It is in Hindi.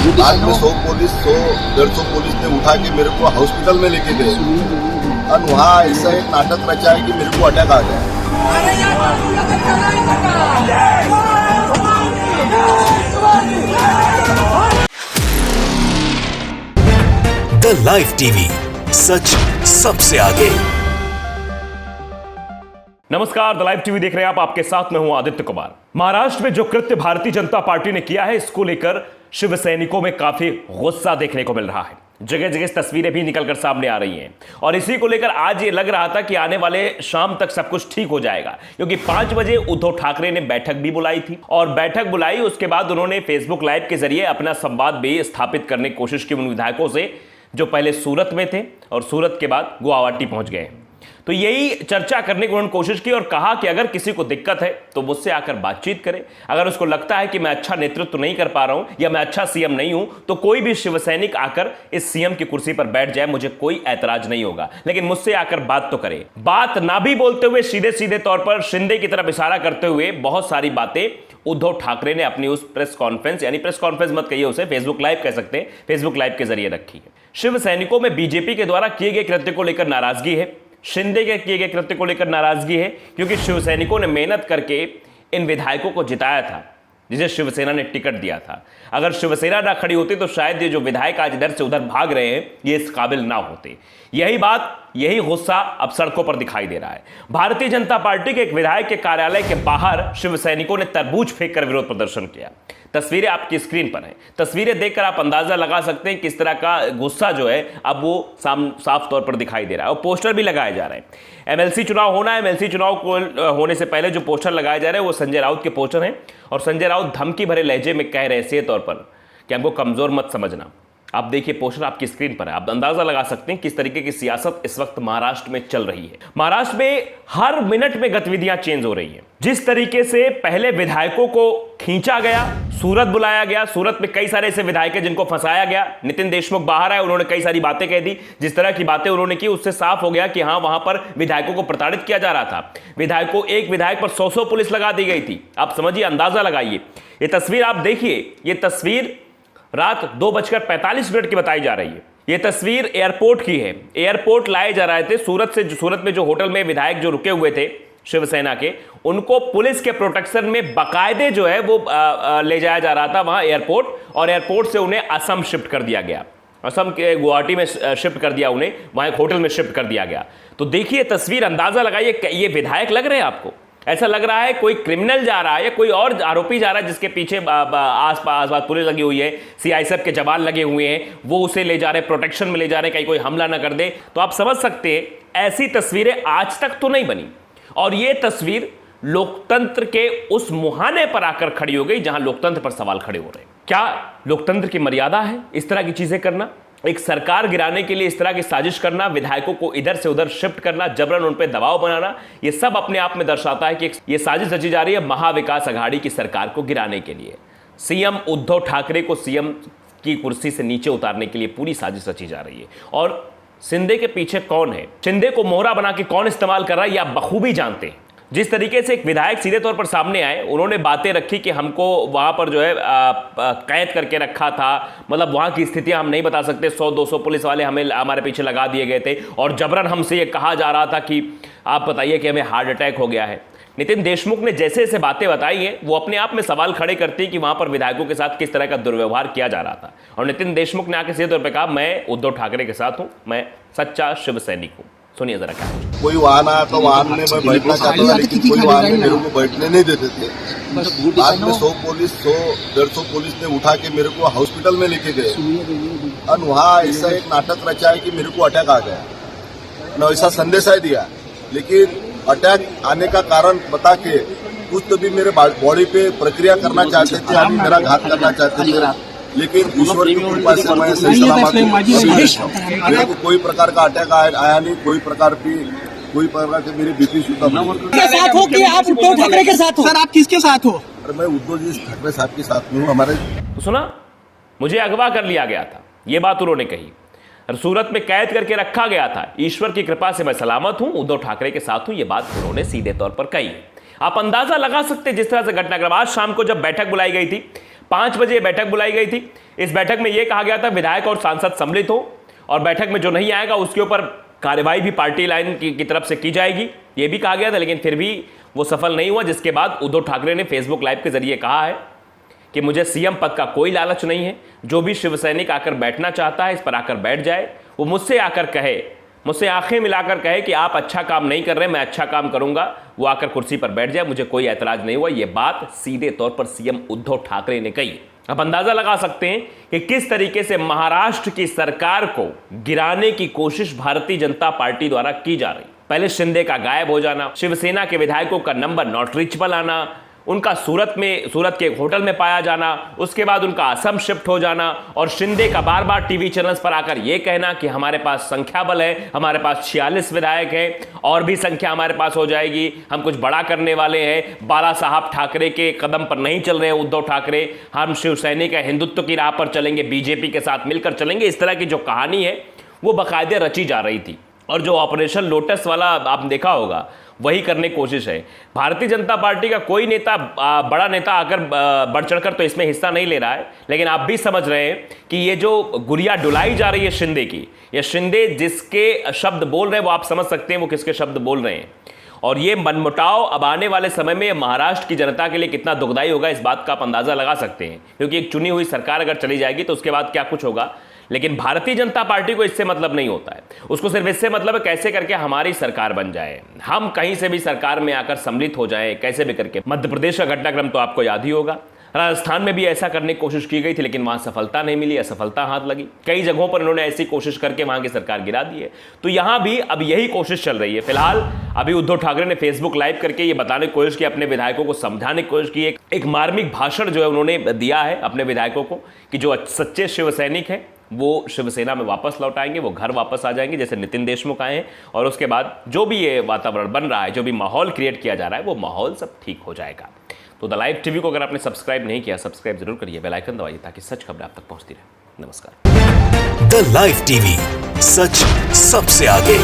बाद में 100-150 पुलिस ने उठा के मेरे को हॉस्पिटल में लेके गए और वहाँ ऐसा एक नाटक रचा है कि मेरे को अटैक आ गया। द लाइव टीवी, सच सबसे आगे। नमस्कार, द लाइव टीवी देख रहे हैं आप। आपके साथ में हूं आदित्य कुमार। महाराष्ट्र में जो कृत्य भारतीय जनता पार्टी ने किया है, इसको लेकर शिव सैनिकों में काफी गुस्सा देखने को मिल रहा है। जगह जगह तस्वीरें भी निकलकर सामने आ रही हैं और इसी को लेकर आज ये लग रहा था कि आने वाले शाम तक सब कुछ ठीक हो जाएगा, क्योंकि 5 बजे उद्धव ठाकरे ने बैठक भी बुलाई थी और बैठक बुलाई उसके बाद उन्होंने फेसबुक लाइव के जरिए अपना संवाद भी स्थापित करने की कोशिश की उन विधायकों से जो पहले सूरत में थे और सूरत के बाद गुवाहाटी पहुंच गए। तो यही चर्चा करने की उन्होंने कोशिश की और कहा कि अगर किसी को दिक्कत है तो मुझसे आकर बातचीत करे। अगर उसको लगता है कि मैं अच्छा नेतृत्व नहीं कर पा रहा हूं या मैं अच्छा सीएम नहीं हूं, तो कोई भी शिवसैनिक आकर इस सीएम की कुर्सी पर बैठ जाए, मुझे कोई ऐतराज नहीं होगा, लेकिन मुझसे आकर बात तो करे। बात ना भी बोलते हुए सीधे सीधे तौर पर शिंदे की तरफ इशारा करते हुए बहुत सारी बातें उद्धव ठाकरे ने अपनी उस प्रेस कॉन्फ्रेंस, यानी प्रेस कॉन्फ्रेंस मत कहिए उसे, फेसबुक लाइव कह सकते हैं, फेसबुक लाइव के जरिए रखी है। शिव सैनिकों में बीजेपी के द्वारा किए गए कृत्य को लेकर नाराजगी है, शिंदे के किए गए कृत्य को लेकर नाराजगी है, क्योंकि शिवसैनिकों ने मेहनत करके इन विधायकों को जिताया था जिसे शिवसेना ने टिकट दिया था। अगर शिवसेना ना खड़ी होती तो शायद ये जो विधायक आज इधर से उधर भाग रहे हैं ये इस काबिल ना होते। यही बात, यही गुस्सा अब सड़कों पर दिखाई दे रहा है। भारतीय जनता पार्टी के एक विधायक के कार्यालय के बाहर शिवसैनिकों ने तरबूज फेंककर विरोध प्रदर्शन किया। तस्वीरें आपकी स्क्रीन पर हैं। तस्वीरें देखकर आप अंदाजा लगा सकते हैं किस तरह का गुस्सा जो है अब वो साफ तौर पर दिखाई दे रहा है। और पोस्टर भी लगाए जा रहे हैं। एमएलसी चुनाव होना है, एमएलसी चुनाव को होने से पहले जो पोस्टर लगाए जा रहे हैं वो संजय राउत के पोस्टर हैं और संजय राउत धमकी भरे लहजे में कह रहे हैं सीधे तौर पर कि हमको कमजोर मत समझना। आप देखिए पोस्टर आपकी स्क्रीन पर है, आप अंदाजा लगा सकते हैं किस तरीके की सियासत इस वक्त महाराष्ट्र में चल रही है। महाराष्ट्र में हर मिनट में गतिविधियां चेंज हो रही हैं। जिस तरीके से पहले विधायकों को खींचा गया, सूरत बुलाया गया, सूरत में कई सारे ऐसे विधायक हैं जिनको फंसाया गया। नितिन देशमुख बाहर आए, उन्होंने कई सारी बातें कह दी। जिस तरह की बातें उन्होंने की उससे साफ हो गया कि हाँ, वहां पर विधायकों को प्रताड़ित किया जा रहा था। एक विधायक पर 100 पुलिस लगा दी गई थी। आप समझिए, अंदाजा लगाइए। ये तस्वीर आप देखिए, ये तस्वीर रात 2:45 की बताई जा रही है। यह तस्वीर एयरपोर्ट की है। एयरपोर्ट लाए जा रहे थे सूरत में जो होटल में विधायक जो रुके हुए थे शिवसेना के, उनको पुलिस के प्रोटेक्शन में बाकायदे जो है वो ले जाया जा रहा था वहां एयरपोर्ट, और एयरपोर्ट से उन्हें असम शिफ्ट कर दिया गया। असम के गुवाहाटी में शिफ्ट कर दिया उन्हें, वहां एक होटल में शिफ्ट कर दिया गया। तो देखिए तस्वीर, अंदाजा लगाइए, ये विधायक लग रहे हैं आपको? ऐसा लग रहा है कोई क्रिमिनल जा रहा है या कोई और आरोपी जा रहा है जिसके पीछे आसपास पुलिस लगी हुई है, सीआईएसएफ के जवान लगे हुए हैं, वो उसे ले जा रहे हैं, प्रोटेक्शन में ले जा रहे हैं, कहीं कोई हमला ना कर दे। तो आप समझ सकते हैं ऐसी तस्वीरें आज तक तो नहीं बनी, और ये तस्वीर लोकतंत्र के उस मुहाने पर आकर खड़ी हो गई जहां लोकतंत्र पर सवाल खड़े हो रहे हैं। क्या लोकतंत्र की मर्यादा है इस तरह की चीजें करना? एक सरकार गिराने के लिए इस तरह की साजिश करना, विधायकों को इधर से उधर शिफ्ट करना, जबरन उन पर दबाव बनाना, ये सब अपने आप में दर्शाता है कि ये साजिश रची जा रही है महाविकास अघाड़ी की सरकार को गिराने के लिए। सीएम उद्धव ठाकरे को सीएम की कुर्सी से नीचे उतारने के लिए पूरी साजिश रची जा रही है। और शिंदे के पीछे कौन है, शिंदे को मोहरा बना के कौन इस्तेमाल कर रहा है, ये आप बखूबी जानते हैं। जिस तरीके से एक विधायक सीधे तौर पर सामने आए, उन्होंने बातें रखी कि हमको वहां पर जो है कैद करके रखा था, मतलब वहां की स्थितियां हम नहीं बता सकते, 100-200 पुलिस वाले हमारे पीछे लगा दिए गए थे और जबरन हमसे ये कहा जा रहा था कि आप बताइए कि हमें हार्ट अटैक हो गया है। नितिन देशमुख ने जैसे जैसे बातें बताई हैं वो अपने आप में सवाल खड़े करती है कि वहां पर विधायकों के साथ किस तरह का दुर्व्यवहार किया जा रहा था। और नितिन देशमुख ने आके सीधे तौर पर कहा, मैं उद्धव ठाकरे के साथ हूं, मैं सच्चा शिव सैनिक हूं। सुनिए जरा क्या। कोई वाहन आया तो वाहन में मैं बैठना चाहता था, लेकिन कोई वाहन में मेरे को बैठने नहीं देते थे। बाद में 100-150 पुलिस ने उठा के मेरे को हॉस्पिटल में लेके गए और वहाँ ऐसा एक नाटक रचा है कि मेरे को अटैक आ गया। मैं ऐसा संदेश है दिया, लेकिन अटैक आने का कारण बता के कुछ तो भी मेरे बॉडी पे प्रक्रिया करना चाहते थे, अभी मेरा घात करना चाहते थे, लेकिन ईश्वर की कृपा से मैं सही सलामत मेरे को कोई प्रकार का अटैक आया नहीं, कोई प्रकार की मेरी बीपी शुद्ध साथ हो कि आप उद्धव ठाकरे के साथ हो? सर आप किसके साथ हो? अरे मैं उद्धव जी ठाकरे साहब के साथ में हूँ। हमारे तो सुना, मुझे अगवा कर लिया गया था, ये बात उन्होंने कही। सूरत में कैद करके रखा गया था, ईश्वर की कृपा से मैं सलामत हूं, उद्धव ठाकरे के साथ हूं, ये बात उन्होंने सीधे तौर पर कही। आप अंदाजा लगा सकते जिस तरह से घटनाक्रम। आज शाम को जब बैठक बुलाई गई थी, 5 बजे बैठक बुलाई गई थी। इस बैठक में यह कहा गया था विधायक और सांसद सम्मिलित हो और बैठक में जो नहीं आएगा उसके ऊपर कार्रवाई भी पार्टी लाइन की तरफ से की जाएगी, यह भी कहा गया था। लेकिन फिर भी वो सफल नहीं हुआ, जिसके बाद उद्धव ठाकरे ने फेसबुक लाइव के जरिए कहा है कि मुझे सीएम पद का कोई लालच नहीं है, जो भी शिव सैनिक आकर बैठना चाहता है इस पर आकर बैठ जाए, वो मुझसे आकर कहे, मुझसे आंखें मिलाकर कहे कि आप अच्छा काम नहीं कर रहे, मैं अच्छा काम करूंगा, वो आकर कुर्सी पर बैठ जाए, मुझे कोई ऐतराज नहीं हुआ। ये बात सीधे तौर पर सीएम उद्धव ठाकरे ने कही। अब अंदाजा लगा सकते हैं कि किस तरीके से महाराष्ट्र की सरकार को गिराने की कोशिश भारतीय जनता पार्टी द्वारा की जा रही। पहले शिंदे का गायब हो जाना, शिवसेना के विधायकों का नंबर नॉट रीचेबल आना, उनका सूरत के एक होटल में पाया जाना, उसके बाद उनका असम शिफ्ट हो जाना और शिंदे का बार बार टीवी चैनल्स पर आकर यह कहना कि हमारे पास संख्या बल है, हमारे पास 46 विधायक हैं और भी संख्या हमारे पास हो जाएगी, हम कुछ बड़ा करने वाले हैं, बाला साहब ठाकरे के कदम पर नहीं चल रहे हैं उद्धव ठाकरे, हम शिवसैनिक है, हिंदुत्व की राह पर चलेंगे, बीजेपी के साथ मिलकर चलेंगे। इस तरह की जो कहानी है वो बाकायदे रची जा रही थी और जो ऑपरेशन लोटस वाला आपने देखा होगा वही करने की कोशिश है। भारतीय जनता पार्टी का कोई नेता, बड़ा नेता आकर बढ़ चढ़कर तो इसमें हिस्सा नहीं ले रहा है, लेकिन आप भी समझ रहे हैं कि ये जो गुड़िया डुलाई जा रही है शिंदे की, ये शिंदे जिसके शब्द बोल रहे हैं वो आप समझ सकते हैं वो किसके शब्द बोल रहे हैं। और ये मनमुटाव अब आने वाले समय में महाराष्ट्र की जनता के लिए कितना दुखदायी होगा इस बात का आप अंदाजा लगा सकते हैं, क्योंकि एक चुनी हुई सरकार अगर चली जाएगी तो उसके बाद क्या कुछ होगा। लेकिन भारतीय जनता पार्टी को इससे मतलब नहीं होता है, उसको सिर्फ इससे मतलब है कैसे करके हमारी सरकार बन जाए, हम कहीं से भी सरकार में आकर सम्मिलित हो जाए, कैसे भी करके। मध्य प्रदेश का घटनाक्रम तो आपको याद ही होगा, राजस्थान में भी ऐसा करने की कोशिश की गई थी लेकिन वहां सफलता नहीं मिली, असफलता हाथ लगी। कई जगहों पर इन्होंने ऐसी कोशिश करके वहां की सरकार गिरा दी है। तो यहां भी अब यही कोशिश चल रही है। फिलहाल अभी उद्धव ठाकरे ने फेसबुक लाइव करके ये बताने की कोशिश की, अपने विधायकों को समझाने की कोशिश की, एक मार्मिक भाषण जो है उन्होंने दिया है अपने विधायकों को कि जो सच्चे शिव सैनिक हैं वो शिवसेना में वापस लौट आएंगे, वो घर वापस आ जाएंगे जैसे नितिन देशमुख आए हैं, और उसके बाद जो भी ये वातावरण बन रहा है, जो भी माहौल क्रिएट किया जा रहा है, वो माहौल सब ठीक हो जाएगा। तो द लाइव टीवी को अगर आपने सब्सक्राइब नहीं किया, सब्सक्राइब जरूर करिए, बेल आइकन दबाइए ताकि सच खबरें आप तक पहुंचती रहे। नमस्कार। द लाइव टीवी, सच सबसे आगे।